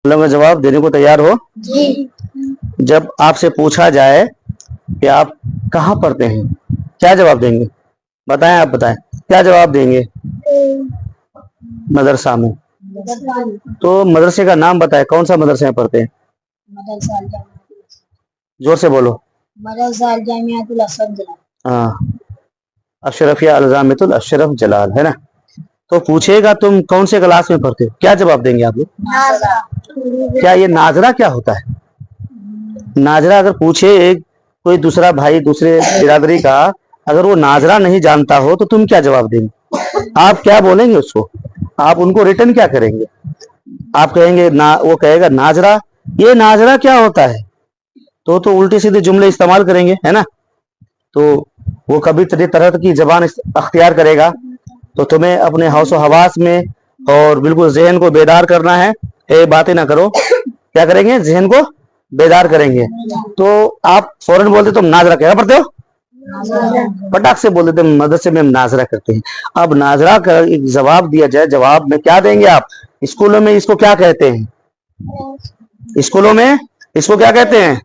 में जवाब देने को तैयार हो? जी। जब आपसे पूछा जाए कि आप कहाँ पढ़ते हैं, क्या जवाब देंगे? बताएं, आप बताएं क्या जवाब देंगे? मदरसा में। तो मदरसे का नाम बताएं, कौन सा मदरसे में पढ़ते हैं? जोर से बोलो। मदरसा जामियातुल अशरफ जलाल। हाँ, अशरफिया अलजामियतुल अशरफ जलाल, है ना। तो पूछेगा तुम कौन से क्लास में पढ़ते हो, क्या जवाब देंगे आप लोग? क्या ये नाजरा क्या होता है? नाजरा अगर पूछे कोई दूसरा भाई दूसरे बिरादरी का, अगर वो नाजरा नहीं जानता हो तो तुम क्या जवाब देंगे? आप क्या बोलेंगे उसको? आप उनको रिटर्न क्या करेंगे? आप कहेंगे ना, वो कहेगा नाजरा, ये नाजरा क्या होता है, तो उल्टे सीधे जुमले इस्तेमाल करेंगे, है ना। तो वो कभी तरह की जबान अख्तियार करेगा। तो तुम्हें अपने हौसो हवास में और बिल्कुल जहन को बेदार करना है। बातें ना करो, क्या करेंगे? जहन को बेदार करेंगे। तो आप फौरन बोलते तुम नाजरा क्या पढ़ते हो, पटाख से बोल देते मदरसे में हम नाजरा करते हैं। अब नाजरा का एक जवाब दिया जाए, जवाब में क्या देंगे आप? स्कूलों में इसको क्या कहते हैं? स्कूलों में इसको क्या कहते हैं?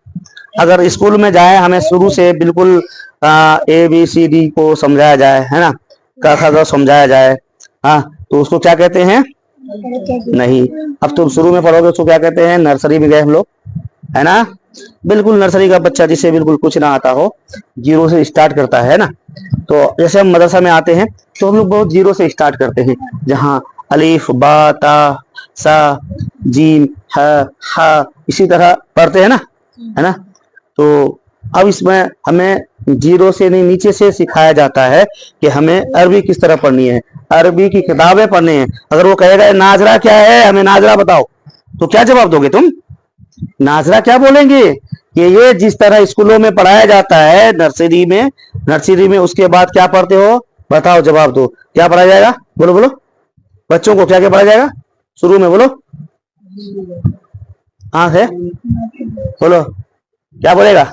अगर स्कूल में जाए, हमें शुरू से बिल्कुल ABCD को समझाया जाए, है ना, क ख ग समझाया जाए, हाँ, तो उसको क्या कहते हैं? नहीं। अब तुम शुरू में पढ़ोगे उसको क्या कहते हैं? नर्सरी में गए हम लोग, है ना। बिल्कुल नर्सरी का बच्चा जिसे बिल्कुल कुछ ना आता हो, जीरो से स्टार्ट करता है ना। तो जैसे हम मदरसा में आते हैं तो हम लोग बहुत जीरो से स्टार्ट करते हैं, जहाँ अलीफ बा ता सा जीम हा इसी तरह पढ़ते हैं ना, है ना। तो अब इसमें हमें जीरो से नहीं, नीचे से सिखाया जाता है कि हमें अरबी किस तरह पढ़नी है, अरबी की किताबें पढ़नी है। अगर वो कहेगा नाजरा क्या है, हमें नाजरा बताओ, तो क्या जवाब दोगे तुम? नाजरा क्या बोलेंगे कि ये जिस तरह स्कूलों में पढ़ाया जाता है, नर्सरी में उसके बाद क्या पढ़ते हो, बताओ, जवाब दो, क्या पढ़ाया जाएगा? बोलो बोलो, बच्चों को क्या क्या पढ़ाया जाएगा शुरू में? बोलो, हाँ है, बोलो, क्या बोलेगा?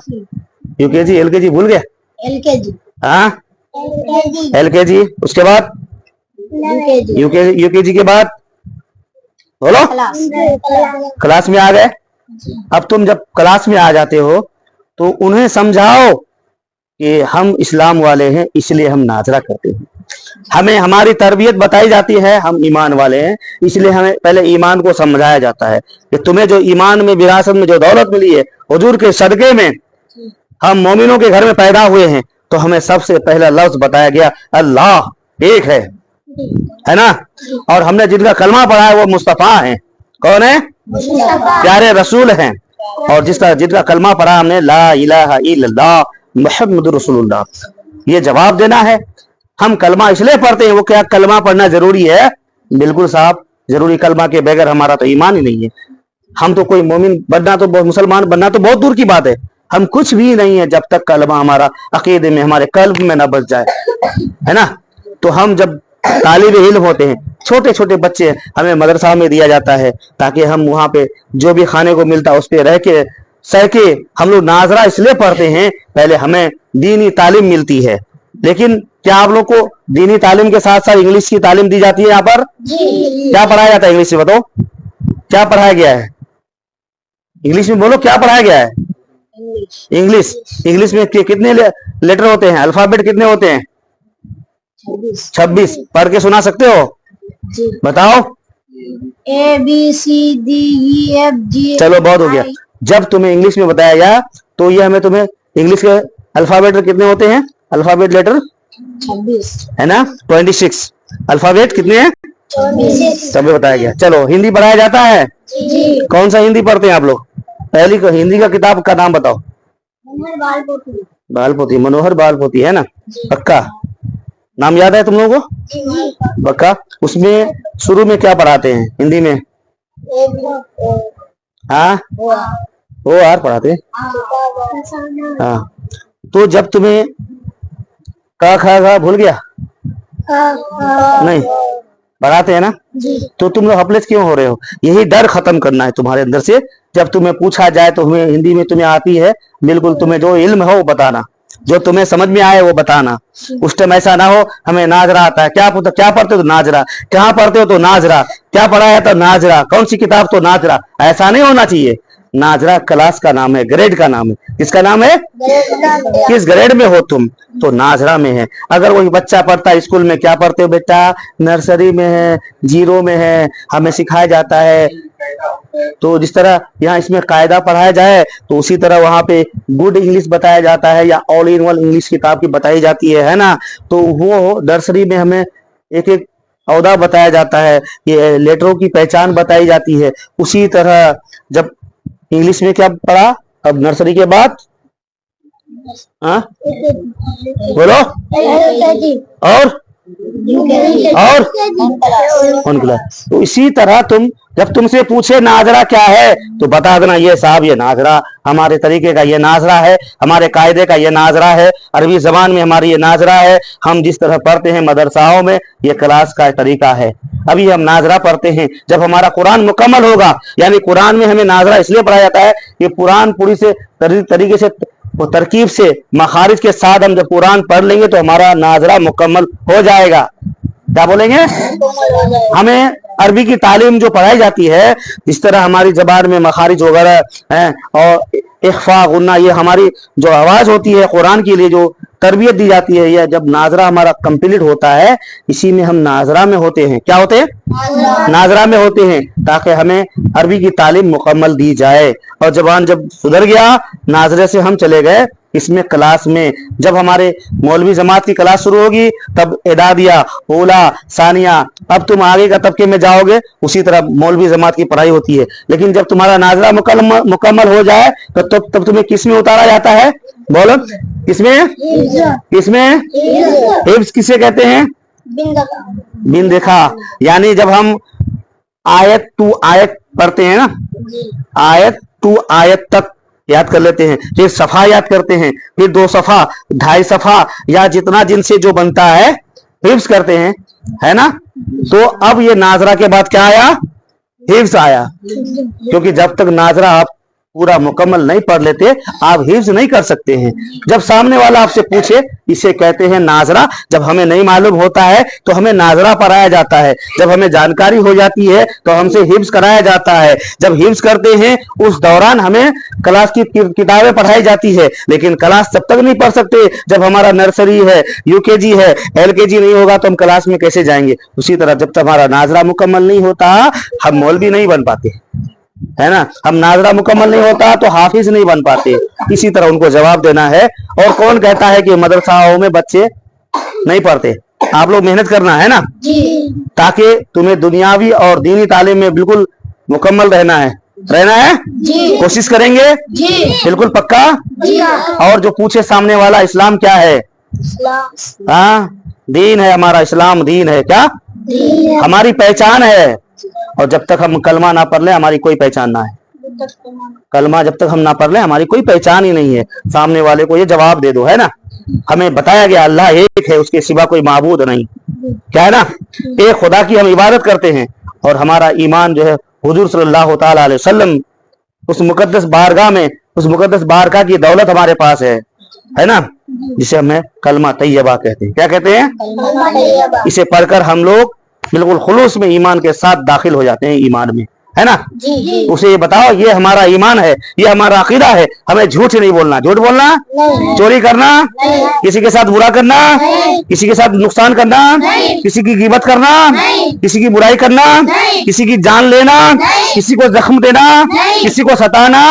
UKG LKG भूल गया? LKG। हाँ, LKG, उसके बाद UKG के बाद बोलो, क्लास में आ गए। अब तुम जब क्लास में आ जाते हो तो उन्हें समझाओ कि हम इस्लाम वाले हैं, इसलिए हम नाजरा करते हैं। हमें हमारी तरबियत बताई जाती है, हम ईमान वाले हैं, इसलिए हमें पहले ईमान को समझाया जाता है कि तुम्हें जो ईमान में विरासत में जो दौलत मिली है, हुजूर के सदके में हम मोमिनों के घर में पैदा हुए हैं, तो हमें सबसे पहला लफ्ज बताया गया अल्लाह एक है ना। और हमने जिनका कलमा पढ़ा है वो मुस्तफा है। कौन है? प्यारे रसूल हैं। और जिनका कलमा पढ़ा हमने ला इलाहा इल्लल्लाह मुहम्मदुर रसूलुल्लाह, ये जवाब देना है। हम कलमा इसलिए पढ़ते हैं, वो क्या कलमा पढ़ना जरूरी है? बिल्कुल साहब जरूरी, कलमा के बगैर हमारा तो ईमान ही नहीं है। हम तो कोई मोमिन बनना तो, मुसलमान बनना तो बहुत दूर की बात है, हम कुछ भी नहीं है जब तक कलमा हमारा अकीदे में, हमारे कल्ब में ना बच जाए, है ना। तो हम जब तालिब इल्म होते हैं, छोटे छोटे बच्चे, हमें मदरसा में दिया जाता है ताकि हम वहां पे जो भी खाने को मिलता है उस पे रह के सह के, हम लोग नाजरा इसलिए पढ़ते हैं, पहले हमें दीनी तालीम मिलती है। लेकिन क्या आप लोग को दीनी तालीम के साथ साथ इंग्लिश की तालीम दी जाती है? यहाँ पर क्या पढ़ाया जाता है इंग्लिश में? बताओ क्या पढ़ाया गया है इंग्लिश में? बोलो क्या पढ़ाया गया है? इंग्लिश में कितने लेटर होते हैं, अल्फाबेट कितने होते हैं? 26। पढ़ के सुना सकते हो? बताओ। ABCDEFG। चलो बहुत हो गया। जब तुम्हें इंग्लिश में बताया गया तो ये हमें तुम्हें इंग्लिश के अल्फाबेट कितने होते हैं? अल्फाबेट लेटर 26 है ना, 26 अल्फाबेट कितने हैं? 26 सब बताया गया। चलो हिंदी पढ़ाया जाता है? जी। कौन सा हिंदी पढ़ते हैं आप लोग? पहली हिंदी का किताब का नाम बताओ। बालपोती, मनोहर बालपोती, है ना, पक्का नाम याद है तुम लोगों को? पक्का। उसमें शुरू में क्या पढ़ाते हैं हिंदी में? हाँ, ओ आर पढ़ाते हैं। हाँ, तो जब तुम्हें का खा भूल गया? नहीं पढ़ाते हैं ना, तो तुम लोग हपलेस क्यों हो रहे हो? यही डर खत्म करना है तुम्हारे अंदर से। जब तुम्हें पूछा जाए तो हमें हिंदी में तुम्हें आती है, बिल्कुल तुम्हें जो इल्म है वो बताना। जो तुम्हें समझ में आए वो बताना। उस टाइम ऐसा ना हो हमें नाजरा आता है, क्या पढ़ते हो तो नाजरा, कहाँ पढ़ते हो तो नाजरा, क्या पढ़ा है तो नाजरा, कौन सी किताब तो नाजरा, ऐसा नहीं होना चाहिए। नाजरा क्लास का नाम है, ग्रेड का नाम है। किसका नाम है? किस ग्रेड में हो तुम, तो नाजरा में है। अगर वही बच्चा पढ़ता है स्कूल में, क्या पढ़ते हो बेटा, नर्सरी में है, जीरो में है, हमें सिखाया जाता है। तो जिस तरह यहाँ इसमें कायदा पढ़ाया जाए तो उसी तरह वहां पे गुड इंग्लिश बताया जाता है, या ऑल इन वन इंग्लिश किताब की बताई जाती है ना। तो वो नर्सरी में हमें एक एक औदा बताया जाता है, ये लेटरों की पहचान बताई जाती है। उसी तरह जब इंग्लिश में क्या पढ़ा अब नर्सरी के बाद, हाँ बोलो, और कौन क्लास। तो इसी तरह तुम जब तुमसे पूछे नाजरा क्या है तो बता देना ये साहब ये नाजरा हमारे तरीके का ये नाजरा है, हमारे कायदे का ये नाजरा है, अरबी जबान में हमारी ये नाजरा है, हम जिस तरह पढ़ते हैं मदरसाओं में ये क्लास का तरीका है। अभी हम नाजरा पढ़ते हैं, जब हमारा कुरान मुकम्मल होगा, यानी कुरान में हमें नाजरा इसलिए पढ़ाया जाता है कि कुरान पूरी से तरीके से वो तरकीब से मखारिज के साथ हम जब कुरान पढ़ लेंगे तो हमारा नाजरा मुकम्मल हो जाएगा। क्या बोलेंगे? हमें अरबी की तालीम जो पढ़ाई जाती है, जिस तरह हमारी जबान में मखारिज वगैरह हैं और इख्फा गुन्ना, ये हमारी जो आवाज होती है कुरान के लिए जो तरबियत दी जाती है, यह जब नाजरा हमारा कंप्लीट होता है, इसी में हम नाजरा में होते हैं। क्या होते हैं? नाजरा में होते हैं, ताकि हमें अरबी की तालीम मुकम्मल दी जाए। और जबान जब सुधर गया, नाजरे से हम चले गए इसमें क्लास में। जब हमारे मौलवी जमात की क्लास शुरू होगी तब एदादिया, ओला, सानिया, अब तुम आगे का तबके में जाओगे, उसी तरह मौलवी जमात की पढ़ाई होती है। लेकिन जब तुम्हारा नाजरा मुकम्मल हो जाए तो तब तुम्हें किस में उतारा जाता है? बोलो किसमें? किसमें? हिफ्ज किसे कहते हैं? बिन देखा। यानी जब हम आयत टू आयत पढ़ते हैं ना, आयत टू आयत तक याद कर लेते हैं, फिर सफा याद करते हैं, फिर 2 सफा, 2.5 सफा, या जितना जिनसे जो बनता है हिफ्ज करते हैं, है ना। तो अब ये नाजरा के बाद क्या आया? हिफ्ज आया। क्योंकि जब तक नाजरा आप पूरा मुकम्मल नहीं पढ़ लेते आप हिफ्ज नहीं कर सकते हैं। जब सामने वाला आपसे पूछे, इसे कहते हैं नाजरा। जब हमें नहीं मालूम होता है तो हमें नाजरा पढ़ाया जाता है, जब हमें जानकारी हो जाती है तो हमसे हिफ्ज कराया जाता है। जब हिफ्ज करते हैं उस दौरान हमें क्लास की किताबें पढ़ाई जाती है, लेकिन क्लास तब तक नहीं पढ़ सकते जब हमारा नर्सरी है, यूकेजी है, एलकेजी नहीं होगा तो हम क्लास में कैसे जाएंगे। उसी तरह जब तक हमारा नाजरा मुकम्मल नहीं होता हम मौलवी नहीं बन पाते, है ना। हम नाजरा मुकम्मल नहीं होता तो हाफिज नहीं बन पाते। इसी तरह उनको जवाब देना है। और कौन कहता है कि मदरसाओं में बच्चे नहीं पढ़ते? आप लोग मेहनत करना है ना, ताकि तुम्हें दुनियावी और दीनी तालीम में बिल्कुल मुकम्मल रहना है कोशिश करेंगे बिल्कुल पक्का। और जो पूछे सामने वाला इस्लाम क्या है? हाँ, दीन है हमारा, इस्लाम दीन है। क्या हमारी पहचान है। और जब तक हम कलमा ना पढ़ ले हमारी कोई पहचान ना है। कलमा जब तक हम ना पढ़ ले हमारी कोई पहचान ही नहीं है। सामने वाले को ये जवाब दे दो, है ना। हमें बताया गया अल्लाह एक है, उसके सिवा कोई माबूद नहीं, क्या है ना। एक खुदा की हम इबादत करते हैं और हमारा ईमान जो है हुजूर सल्लल्लाहु ताला अलैहि वसल्लम, उस मुकद्दस बारगाह में, उस मुकद्दस बारगाह की दौलत हमारे पास है ना, जिसे हमें कलमा तैयबा कहते हैं। क्या कहते हैं? इसे पढ़कर हम लोग बिल्कुल खुलूस में ईमान के साथ दाखिल हो जाते हैं ईमान में, है ना। उसे ये बताओ ये हमारा ईमान है, ये हमारा अकीदा है। हमें झूठ नहीं बोलना, झूठ बोलना, चोरी करना, किसी के साथ बुरा करना, किसी के साथ नुकसान करना, किसी की गिबत करना, किसी की बुराई करना, किसी की जान लेना, किसी को जख्म देना, किसी को सताना,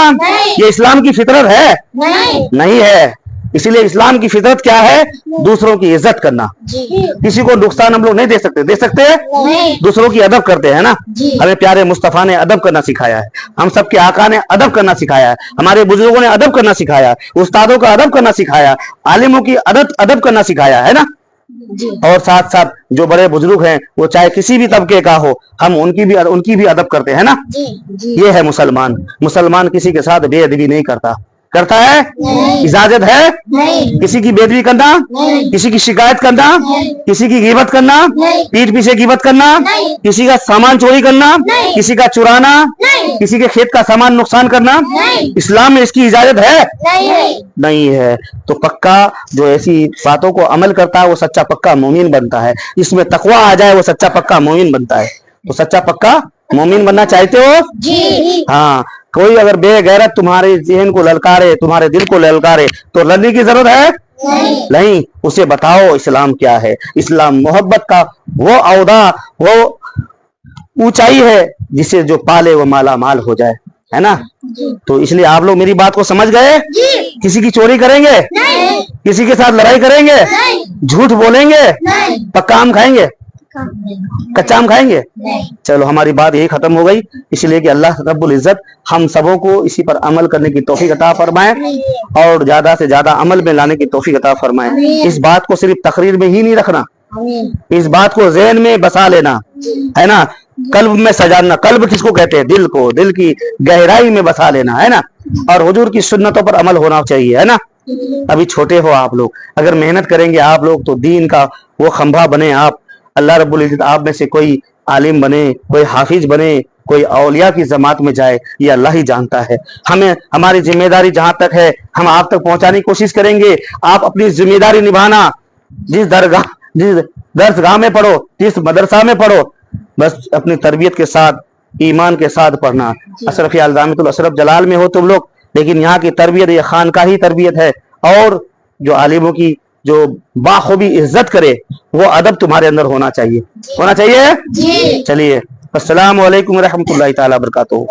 ये इस्लाम की फितरत है? नहीं है। इसीलिए इस्लाम की फितरत क्या है? दूसरों की इज्जत करना। किसी को नुकसान हम लोग नहीं दे सकते, दे सकते हैं? दूसरों की अदब करते हैं ना। हमें प्यारे मुस्तफा ने अदब करना सिखाया है, हम सबके आका ने अदब करना सिखाया है, हमारे बुजुर्गों ने अदब करना सिखाया है, उस्तादों का अदब करना सिखाया, आलिमों की अदब करना सिखाया है ना। और साथ साथ जो बड़े बुजुर्ग हैं वो चाहे किसी भी तबके का हो, हम उनकी भी अदब करते हैं ना। ये है मुसलमान। मुसलमान किसी के साथ बेअदबी नहीं करता, करता है? इजाजत है नहीं किसी की बेदबी करना, नहीं किसी की शिकायत करना, किसी की गिबत करना, नहीं पीठ पीछे गिबत करना, नहीं किसी का सामान चोरी करना, नहीं किसी का चुराना, नहीं किसी के खेत का सामान नुकसान करना, नहीं इस्लाम में इसकी इजाजत है? नहीं नहीं है। तो पक्का जो ऐसी बातों को अमल करता है वो सच्चा पक्का मोमिन बनता है। इसमें तकवा आ जाए वो सच्चा पक्का मोमिन बनता है। तो सच्चा पक्का मोमिन बनना चाहते हो? जी हाँ। कोई अगर बेगैरत तुम्हारे जहन को ललकारे, तुम्हारे दिल को ललकारे, तो लड़ने की जरूरत है? नहीं। उसे बताओ इस्लाम क्या है। इस्लाम मोहब्बत का वो औदा, वो ऊंचाई है जिसे जो पाले वो माला माल हो जाए, है ना? तो इसलिए आप लोग मेरी बात को समझ गए? जी किसी की चोरी करेंगे? नहीं किसी के साथ लड़ाई करेंगे? नहीं झूठ बोलेंगे? नहीं पक्का आम खाएंगे? कच्चा आम खाएंगे? नहीं चलो हमारी बात यही खत्म हो गई। इसलिए कि अल्लाह रब्बुल इज्जत हम सबों को इसी पर अमल करने की तौफीक अता फरमाए और ज्यादा से ज्यादा अमल में लाने की तौफीक अता फरमाए। इस बात को सिर्फ तकरीर में ही नहीं रखना, इस बात को ज़हन में बसा लेना, है ना? कल्ब में सजाना। कल्ब किसको कहते हैं? दिल को। दिल की गहराई में बसा लेना, है ना? और हुजूर की सुन्नतों पर अमल होना चाहिए, है ना? अभी छोटे हो आप लोग, अगर मेहनत करेंगे आप लोग तो दीन का वो खंभा बने आप। अल्लाह रब्बुल इज्जत आप में से कोई आलिम बने, कोई हाफिज बने, कोई औलिया की जमात में जाए, ये अल्लाह ही जानता है। हमें हमारी जिम्मेदारी जहां तक है हम आप तक पहुंचाने की कोशिश करेंगे। आप अपनी जिम्मेदारी निभाना। जिस दरसगाह में पढ़ो, जिस मदरसा में पढ़ो, बस अपनी तरबियत के साथ, ईमान के साथ पढ़ना। अशरफिया अलजामितुल अशरफ जलाल में हो तुम लोग, लेकिन यहाँ की तरबियत ये खानकाही तरबियत है। और जो आलिमों की जो बाखूबी इज्जत करे वो अदब तुम्हारे अंदर होना चाहिए, होना चाहिए। जी चलिए, अस्सलाम वालेकुम रहमतुल्लाहि ताला बरकातुहू।